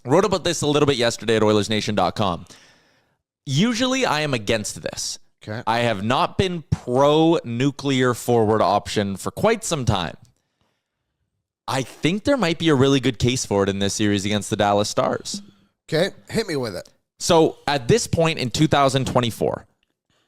Wrote about this a little bit yesterday at OilersNation.com. Usually I am against this. Okay. I have not been pro-nuclear forward option for quite some time. I think there might be a really good case for it in this series against the Dallas Stars. Okay, hit me with it. So at this point in 2024,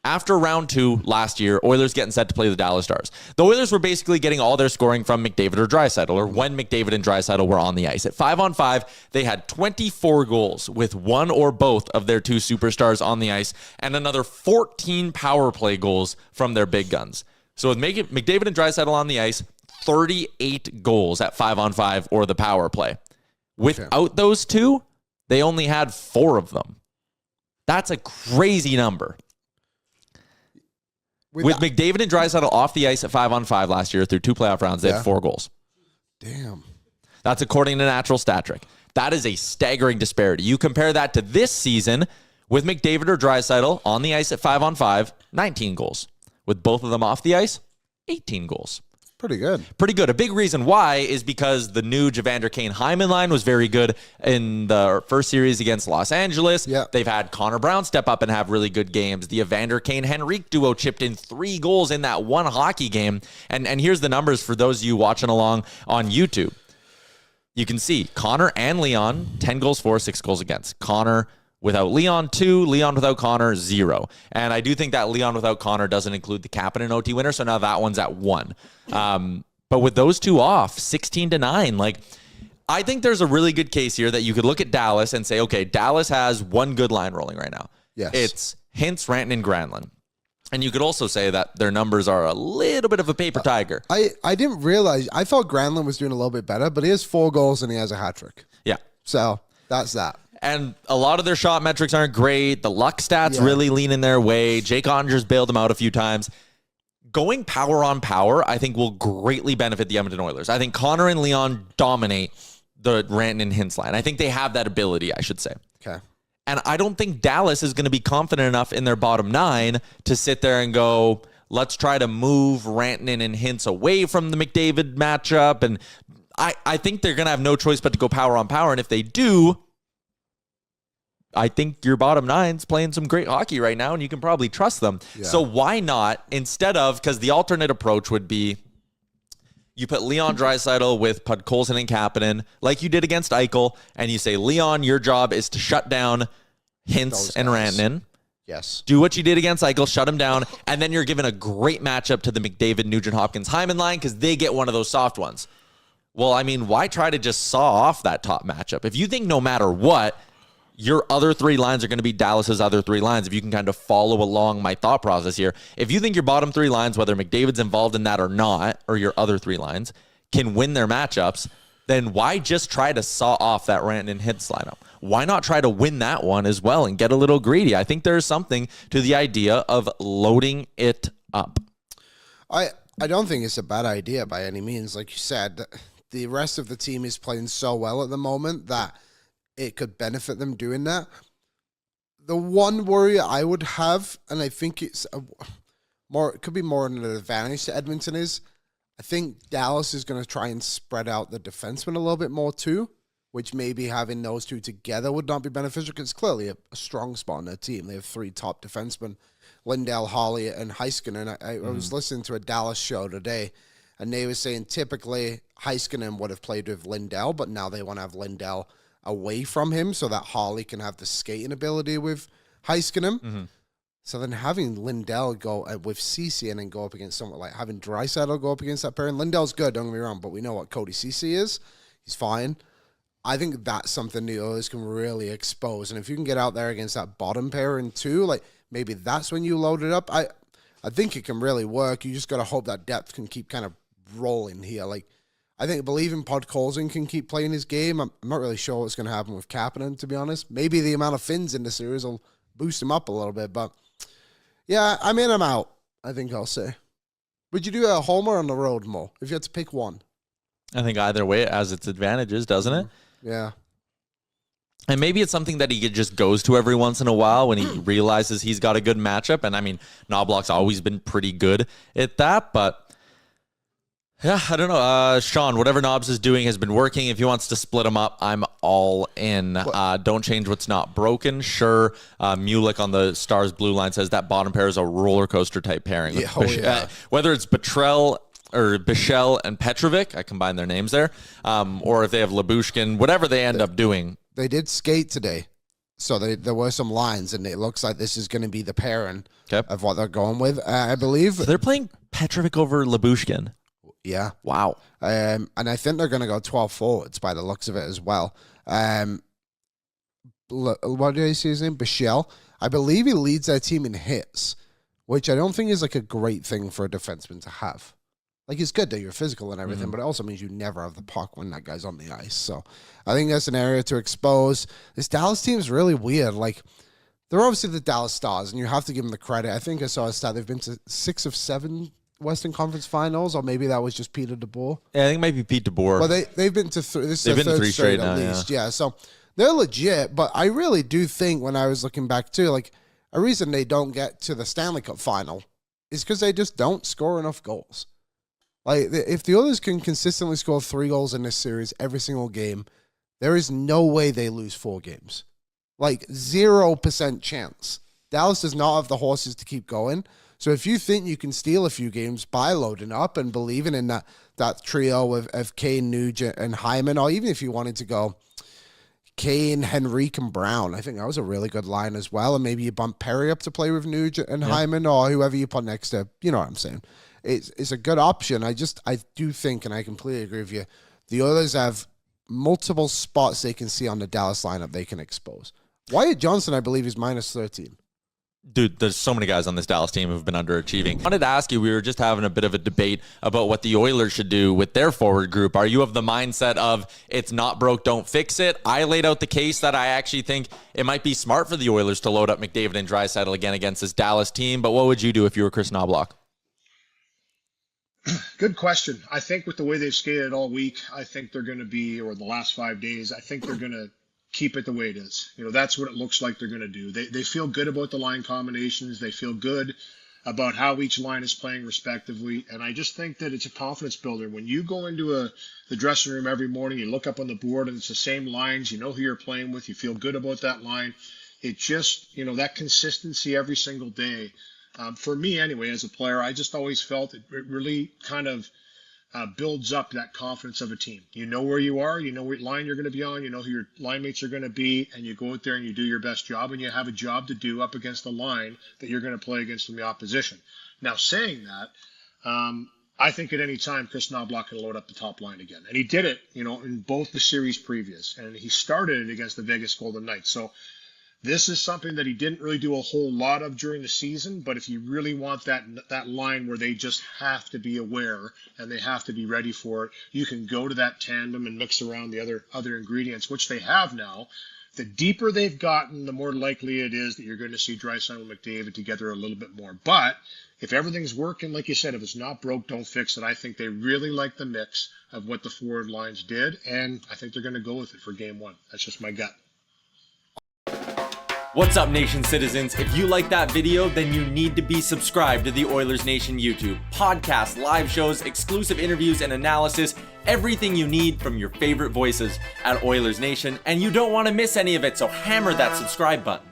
after round 2 last year, Oilers getting set to play the Dallas Stars. The Oilers were basically getting all their scoring from McDavid or Draisaitl, or when McDavid and Draisaitl were on the ice. At 5-on-5, they had 24 goals with one or both of their two superstars on the ice and another 14 power play goals from their big guns. So with McDavid and Draisaitl on the ice, 38 goals at 5-on-5 or the power play. Without those two, they only had 4 of them. That's a crazy number. With McDavid and Draisaitl off the ice at 5-on-5 last year through 2 playoff rounds, they had 4 goals. Damn. That's according to Natural Stat Trick. That is a staggering disparity. You compare that to this season with McDavid or Draisaitl on the ice at 5-on-5, 19 goals. With both of them off the ice, 18 goals. Pretty good. Pretty good. A big reason why is because the new Evander Kane-Hyman line was very good in the first series against Los Angeles. Yep. They've had Connor Brown step up and have really good games. The Evander Kane-Henrique duo chipped in 3 goals in that one hockey game. And here's the numbers for those of you watching along on YouTube. You can see Connor and Leon, 10 goals for, 6 goals against. Connor without Leon, 2. Leon without Connor, 0. And I do think that Leon without Connor doesn't include the Kapanen OT winner, so now that one's at 1. But with those two off, 16-9, like, I think there's a really good case here that you could look at Dallas and say, okay, Dallas has one good line rolling right now. Yes. It's Hintz, Rantanen, and Granlund. And you could also say that their numbers are a little bit of a paper tiger. I didn't realize. I thought Granlund was doing a little bit better, but he has 4 goals and he has a hat trick. Yeah. So that's that. And a lot of their shot metrics aren't great. The luck stats really lean in their way. Jake Ottinger's bailed them out a few times. Going power on power, I think, will greatly benefit the Edmonton Oilers. I think Connor and Leon dominate the Rantanen and Hintz line. I think they have that ability, I should say. Okay. And I don't think Dallas is going to be confident enough in their bottom 9 to sit there and go, let's try to move Rantanen and Hintz away from the McDavid matchup. And I think they're going to have no choice but to go power on power. And if they do, I think your bottom 9's playing some great hockey right now, and you can probably trust them. Yeah. So why not, instead of, because the alternate approach would be you put Leon Draisaitl with Podkolzin and Kapanen, like you did against Eichel, and you say, Leon, your job is to shut down Hintz and Rantanen. Yes. Do what you did against Eichel, shut him down, and then you're given a great matchup to the McDavid, Nugent-Hopkins, Hyman line because they get one of those soft ones. Well, I mean, why try to just saw off that top matchup? If you think no matter what, your other 3 lines are going to be Dallas's other 3 lines, if you can kind of follow along my thought process here. If you think your bottom 3 lines, whether McDavid's involved in that or not, or your other 3 lines, can win their matchups, then why just try to saw off that Rantanen and Hintz lineup? Why not try to win that one as well and get a little greedy? I think there's something to the idea of loading it up. I don't think it's a bad idea by any means. Like you said, the rest of the team is playing so well at the moment that it could benefit them doing that. The one worry I would have, and I think it could be more an advantage to Edmonton, is I think Dallas is going to try and spread out the defensemen a little bit more too, which maybe having those 2 together would not be beneficial because it's clearly a strong spot in their team. They have 3 top defensemen, Lindell, Hawley, and Heiskanen. I was listening to a Dallas show today, and they were saying typically Heiskanen would have played with Lindell, but now they want to have Lindell away from him so that Hawley can have the skating ability with Heiskanen. Mm-hmm. So then having Lindell go with Ceci and then go up against someone like having Draisaitl go up against that pair. And Lindell's good, don't get me wrong, but we know what Cody Ceci is. He's fine. I think that's something the Oilers can really expose. And if you can get out there against that bottom pair in 2, like maybe that's when you load it up. I think it can really work. You just got to hope that depth can keep kind of rolling here. Like, I believe in Podkolzin can keep playing his game. I'm not really sure what's going to happen with Kapanen, to be honest. Maybe the amount of Finns in the series will boost him up a little bit. But, yeah, I'm in, I'm out, I think I'll say. Would you do a homer on the road, Mo, if you had to pick one? I think either way it has its advantages, doesn't it? Yeah. And maybe it's something that he just goes to every once in a while when he realizes he's got a good matchup. And, I mean, Knoblauch's always been pretty good at that, but Yeah, I don't know. Sean, whatever Knobs is doing has been working. If he wants to split them up, I'm all in. Don't change what's not broken. Sure, Mulick on the Stars blue line says that bottom pair is a roller coaster type pairing. Yeah, Whether it's Bichelle and Petrovic, I combine their names there, or if they have Lyubushkin, whatever they end up doing. They did skate today, so there were some lines, and it looks like this is going to be the pairing of what they're going with, I believe. So they're playing Petrovic over Lyubushkin. Yeah. Wow. And I think they're going to go 12 forwards by the looks of it as well. What did I say his name? Bichelle. I believe he leads their team in hits, which I don't think is like a great thing for a defenseman to have. Like, it's good that you're physical and everything, but it also means you never have the puck when that guy's on the ice. So I think that's an area to expose. This Dallas team is really weird. Like, they're obviously the Dallas Stars, and you have to give them the credit. I think I saw a stat. They've been to 6 of 7 Western Conference Finals, or maybe that was just Peter DeBoer. Yeah, I think it might be Pete DeBoer. Well, they've been to this is they've their been third 3 straight now, at least. Yeah, so they're legit. But I really do think, when I was looking back too, like, a reason they don't get to the Stanley Cup final is because they just don't score enough goals. Like, if the others can consistently score 3 goals in this series every single game, there is no way they lose 4 games. Like, 0% chance. Dallas does not have the horses to keep going. So if you think you can steal a few games by loading up and believing in that trio of Kane, Nugent, and Hyman, or even if you wanted to go Kane, Henrique, and Brown, I think that was a really good line as well. And maybe you bump Perry up to play with Nugent and Hyman, or whoever you put next to, you know what I'm saying. It's a good option. I do think, and I completely agree with you, the others have multiple spots they can see on the Dallas lineup they can expose. Wyatt Johnson, I believe, is minus 13. Dude, there's so many guys on this Dallas team who've been underachieving. I wanted to ask you, we were just having a bit of a debate about what the Oilers should do with their forward group. Are you of the mindset of it's not broke, don't fix it? I laid out the case that I actually think it might be smart for the Oilers to load up McDavid and Draisaitl again against this Dallas team. But what would you do if you were Kris Knoblauch? Good question. I think with the way they've skated all week, I think they're going to be, or the last 5 days, I think they're going to keep it the way it is. You know, that's what it looks like they're going to do. They feel good about the line combinations. They feel good about how each line is playing respectively. And I just think that it's a confidence builder. When you go into the dressing room every morning, you look up on the board and it's the same lines, you know who you're playing with, you feel good about that line. It just, you know, that consistency every single day. For me anyway, as a player, I just always felt it really kind of builds up that confidence of a team. You know where you are, you know what line you're going to be on, you know who your line mates are going to be, and you go out there and you do your best job, and you have a job to do up against the line that you're going to play against from the opposition. Now, saying that, I think at any time Kris Knoblauch can load up the top line again. And he did it, you know, in both the series previous, and he started it against the Vegas Golden Knights. So this is something that he didn't really do a whole lot of during the season, but if you really want that line where they just have to be aware and they have to be ready for it, you can go to that tandem and mix around the other ingredients, which they have now. The deeper they've gotten, the more likely it is that you're going to see Draisaitl and McDavid together a little bit more. But if everything's working, like you said, if it's not broke, don't fix it. I think they really like the mix of what the forward lines did, and I think they're going to go with it for Game 1. That's just my gut. What's up, Nation citizens? If you like that video, then you need to be subscribed to the Oilers Nation YouTube. Podcasts, live shows, exclusive interviews, and analysis. Everything you need from your favorite voices at Oilers Nation. And you don't want to miss any of it, so hammer that subscribe button.